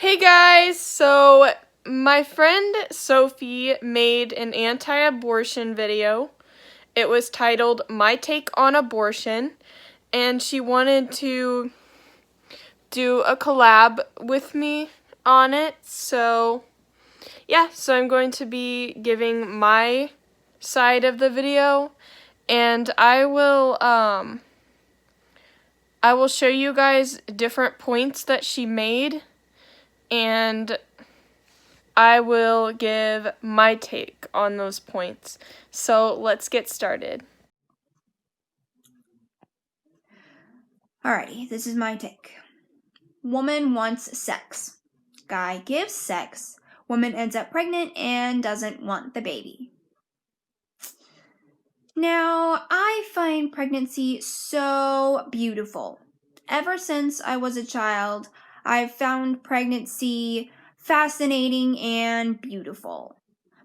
Hey guys, so my friend Sophie made an anti-abortion video. It was titled My Take on Abortion, and she wanted to do a collab with me on it. So I'm going to be giving my side of the video, and I will show you guys different points that she made, and I will give my take on those points. So let's get started. Alrighty, this is my take. Woman wants sex. Guy gives sex. Woman ends up pregnant and doesn't want the baby. Now, I find pregnancy so beautiful. Ever since I was a child, I've found pregnancy fascinating and beautiful.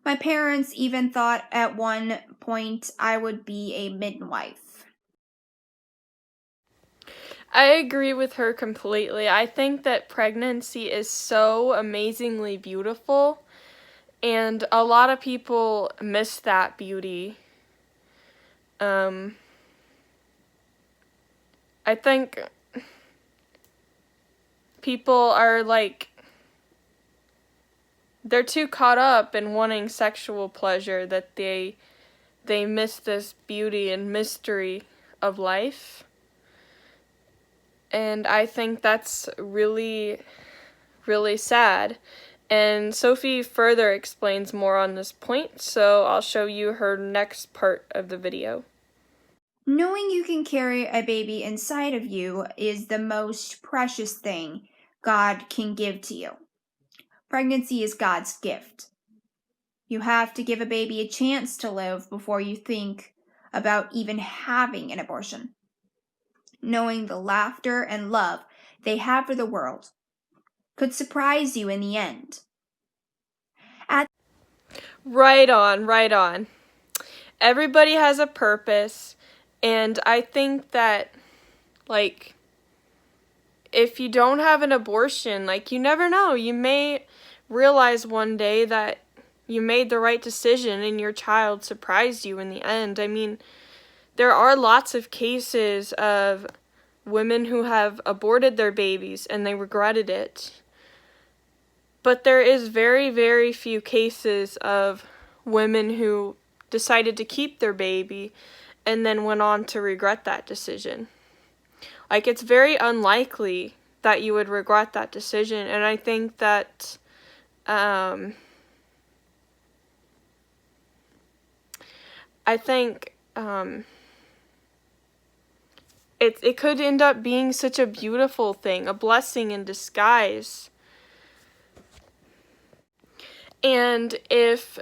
My parents even thought at one point I would be a midwife. I agree with her completely. I think that pregnancy is so amazingly beautiful, and a lot of people miss that beauty. I think people are they're too caught up in wanting sexual pleasure that they miss this beauty and mystery of life. And I think that's really, really sad. And Sophie further explains more on this point, so I'll show you her next part of the video. Knowing you can carry a baby inside of you is the most precious thing God can give to you. Pregnancy is God's gift. You have to give a baby a chance to live before you think about even having an abortion. Knowing the laughter and love they have for the world could surprise you in the end. Right on. Everybody has a purpose, and I think that, if you don't have an abortion, you never know. You may realize one day that you made the right decision and your child surprised you in the end. I mean, there are lots of cases of women who have aborted their babies and they regretted it. But there is very, very few cases of women who decided to keep their baby and then went on to regret that decision. It's very unlikely that you would regret that decision, and I think that it could end up being such a beautiful thing, a blessing in disguise. And if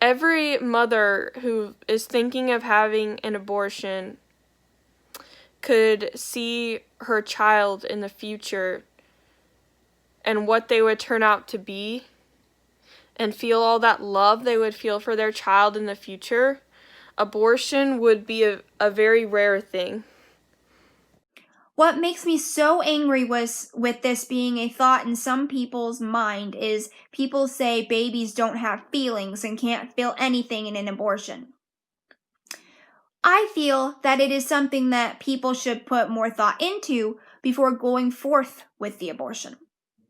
every mother who is thinking of having an abortion could see her child in the future and what they would turn out to be, and feel all that love they would feel for their child in the future, abortion would be a very rare thing. What makes me so angry with this being a thought in some people's mind is people say babies don't have feelings and can't feel anything in an abortion. I feel that it is something that people should put more thought into before going forth with the abortion.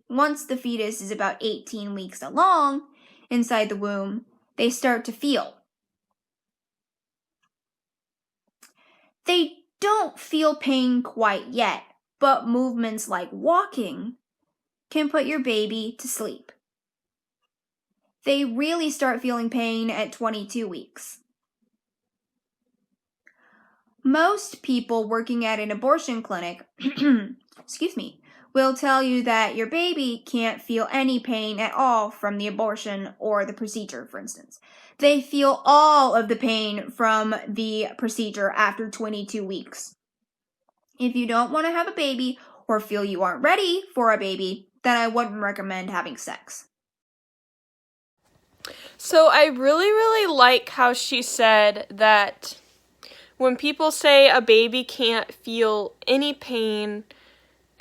Once the fetus is about 18 weeks along inside the womb, they start to feel. They don't feel pain quite yet, but movements like walking can put your baby to sleep. They really start feeling pain at 22 weeks. Most people working at an abortion clinic, will tell you that your baby can't feel any pain at all from the abortion or the procedure, for instance. They feel all of the pain from the procedure after 22 weeks. If you don't want to have a baby or feel you aren't ready for a baby, then I wouldn't recommend having sex. So I really, really like how she said that when people say a baby can't feel any pain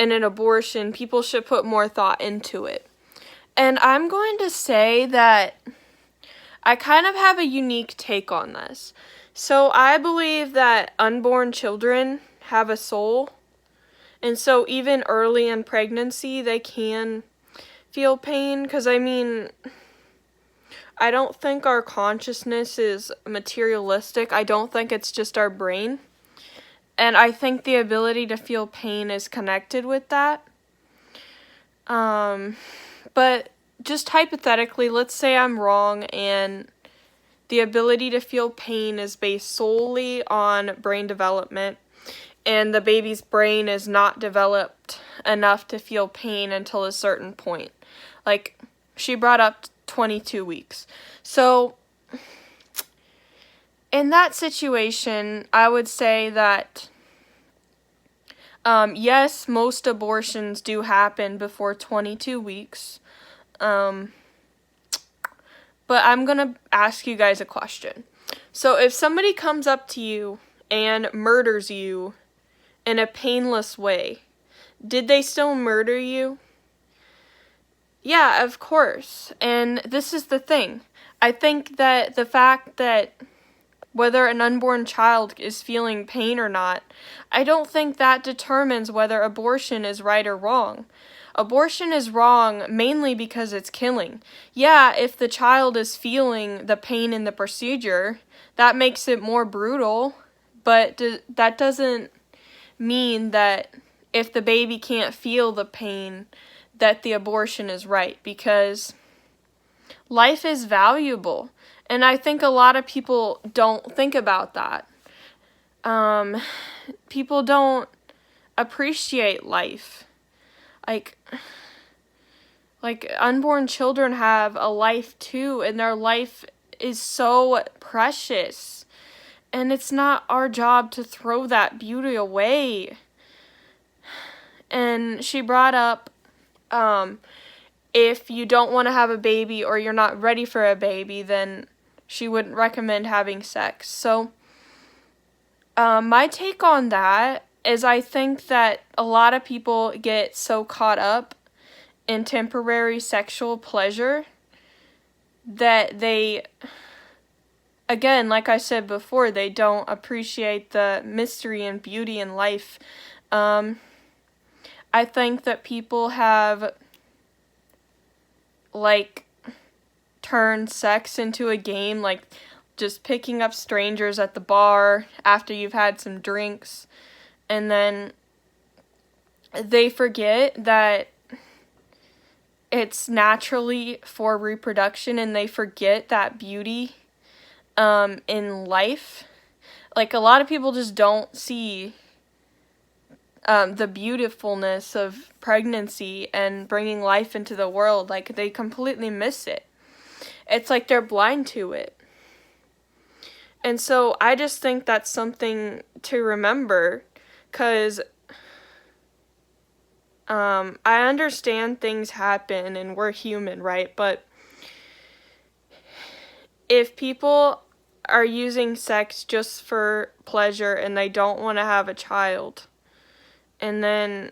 in an abortion, people should put more thought into it. And I'm going to say that I kind of have a unique take on this. So I believe that unborn children have a soul. And so even early in pregnancy, they can feel pain. Because, I mean, I don't think our consciousness is materialistic. I don't think it's just our brain. And I think the ability to feel pain is connected with that. But just hypothetically, let's say I'm wrong and the ability to feel pain is based solely on brain development, and the baby's brain is not developed enough to feel pain until a certain point. Like, she brought up 22 weeks. So, in that situation, I would say that, yes, most abortions do happen before 22 weeks. But I'm going to ask you guys a question. So if somebody comes up to you and murders you in a painless way, did they still murder you? Yeah, of course. And this is the thing. I think that the fact that whether an unborn child is feeling pain or not, I don't think that determines whether abortion is right or wrong. Abortion is wrong mainly because it's killing. Yeah, if the child is feeling the pain in the procedure, that makes it more brutal, but that doesn't mean that if the baby can't feel the pain, that the abortion is right, because life is valuable. And I think a lot of people don't think about that. People don't appreciate life. Like unborn children have a life too, and their life is so precious. And it's not our job to throw that beauty away. And she brought up, if you don't want to have a baby or you're not ready for a baby, then she wouldn't recommend having sex. So, my take on that is I think that a lot of people get so caught up in temporary sexual pleasure that they, again, like I said before, they don't appreciate the mystery and beauty in life. I think that people have, like, turned sex into a game, like just picking up strangers at the bar after you've had some drinks, and then they forget that it's naturally for reproduction, and they forget that beauty in life. Like, a lot of people just don't see the beautifulness of pregnancy and bringing life into the world. Like, they completely miss it. It's like they're blind to it. And so I just think that's something to remember, because I understand things happen and we're human, right? But if people are using sex just for pleasure and they don't want to have a child, and then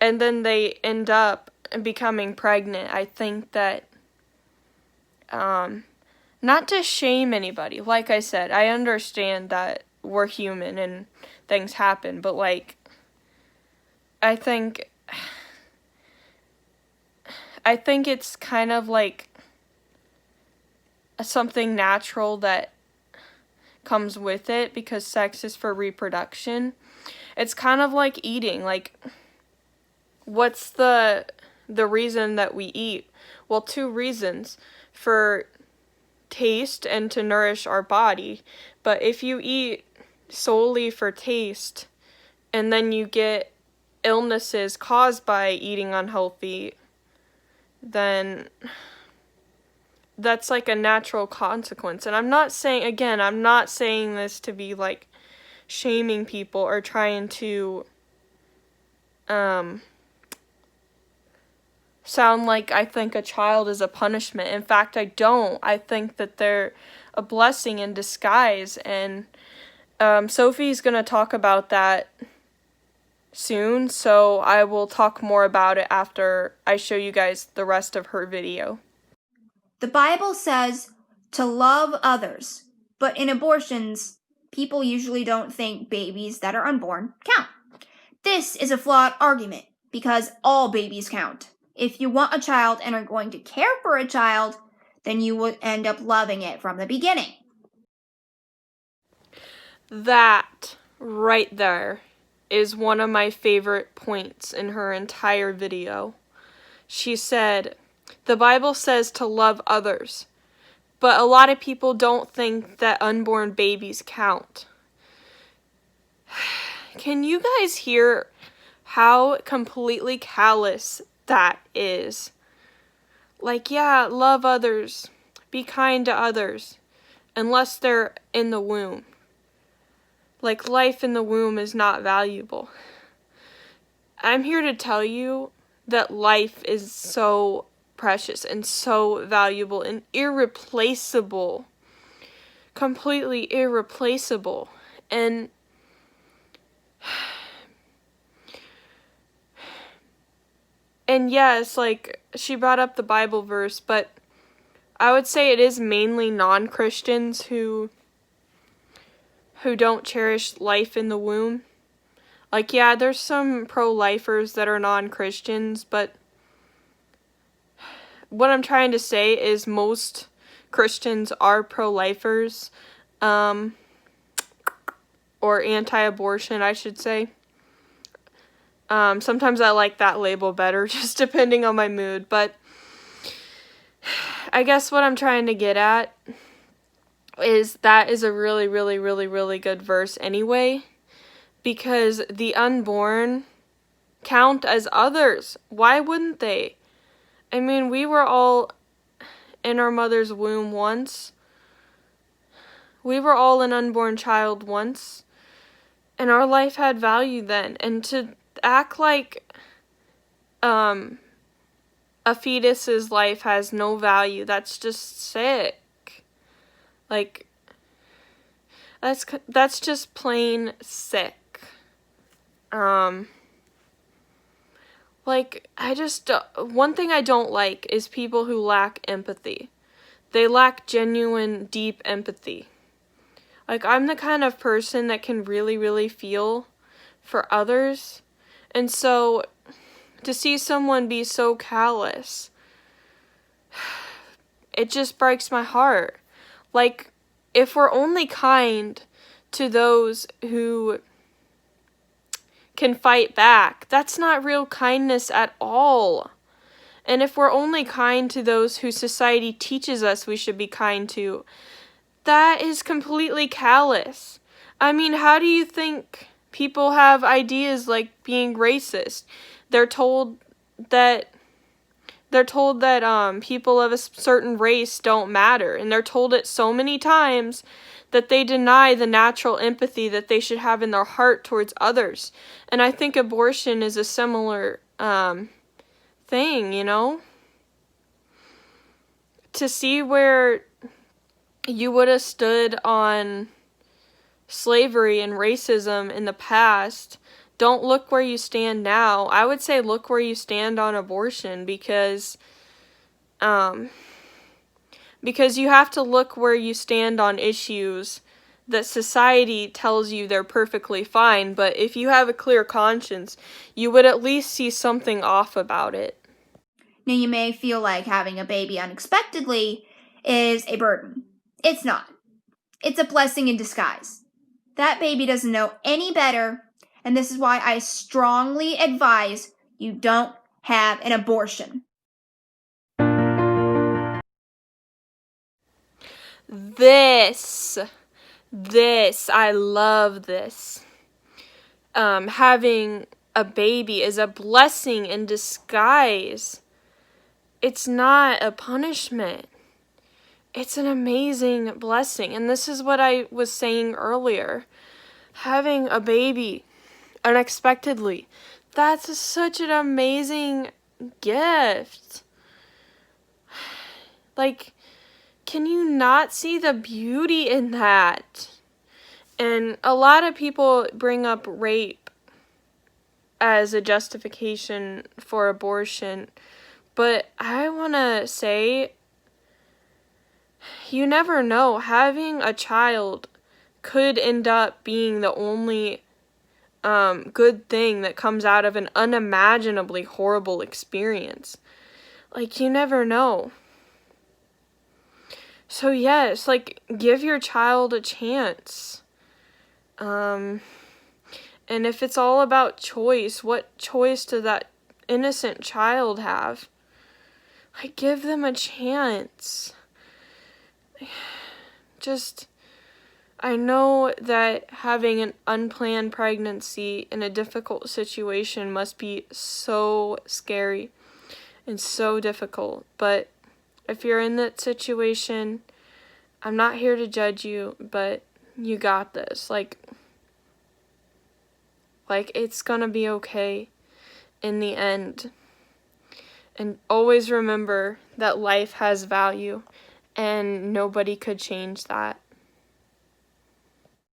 they end up becoming pregnant, I think that, not to shame anybody, like I said, I understand that we're human and things happen, but, like, I think it's kind of like something natural that comes with it, because sex is for reproduction. It's kind of like eating. Like, what's the reason that we eat? Well, two reasons: for taste and to nourish our body. But if you eat solely for taste and then you get illnesses caused by eating unhealthy, then that's like a natural consequence. And I'm not saying this to be like shaming people or trying to sound like I think a child is a punishment. In fact, I don't. I think that they're a blessing in disguise, and Sophie's going to talk about that soon, so I will talk more about it after I show you guys the rest of her video. The Bible says to love others, but in abortions, people usually don't think babies that are unborn count. This is a flawed argument because all babies count. If you want a child and are going to care for a child, then you would end up loving it from the beginning. That right there is one of my favorite points in her entire video. She said, the Bible says to love others, but a lot of people don't think that unborn babies count. Can you guys hear how completely callous that is? Like, yeah, love others, be kind to others, unless they're in the womb. Like, life in the womb is not valuable. I'm here to tell you that life is so precious and so valuable and irreplaceable. Completely irreplaceable. And yes, like, she brought up the Bible verse, but I would say it is mainly non-Christians who don't cherish life in the womb. Like, yeah, there's some pro-lifers that are non-Christians, but what I'm trying to say is most Christians are pro-lifers, or anti-abortion, I should say. Sometimes I like that label better, just depending on my mood, but I guess what I'm trying to get at is that is a really, really, really, really good verse anyway, because the unborn count as others. Why wouldn't they? I mean, we were all in our mother's womb once. We were all an unborn child once, and our life had value then. And to act like a fetus's life has no value, that's just sick. Like, that's just plain sick. Like, one thing I don't like is people who lack empathy. They lack genuine, deep empathy. Like, I'm the kind of person that can really, really feel for others. And so, to see someone be so callous, it just breaks my heart. Like, if we're only kind to those who can fight back, that's not real kindness at all. And if we're only kind to those who society teaches us we should be kind to, that is completely callous. I mean, how do you think people have ideas like being racist? They're told that people of a certain race don't matter, and they're told it so many times that they deny the natural empathy that they should have in their heart towards others. And I think abortion is a similar thing, you know? To see where you would have stood on slavery and racism in the past, don't look where you stand now. I would say look where you stand on abortion, because you have to look where you stand on issues that society tells you they're perfectly fine, but if you have a clear conscience, you would at least see something off about it. Now, you may feel like having a baby unexpectedly is a burden. It's not. It's a blessing in disguise. That baby doesn't know any better, and this is why I strongly advise you don't have an abortion. This, I love this. Having a baby is a blessing in disguise. It's not a punishment. It's an amazing blessing. And this is what I was saying earlier. Having a baby unexpectedly, that's such an amazing gift. Like, can you not see the beauty in that? And a lot of people bring up rape as a justification for abortion. But I want to say, you never know. Having a child could end up being the only good thing that comes out of an unimaginably horrible experience. Like, you never know. So yes, like, give your child a chance. And if it's all about choice, what choice does that innocent child have? Like, give them a chance. Just, I know that having an unplanned pregnancy in a difficult situation must be so scary and so difficult, but if you're in that situation, I'm not here to judge you, but you got this. Like it's gonna be okay in the end. And always remember that life has value and nobody could change that.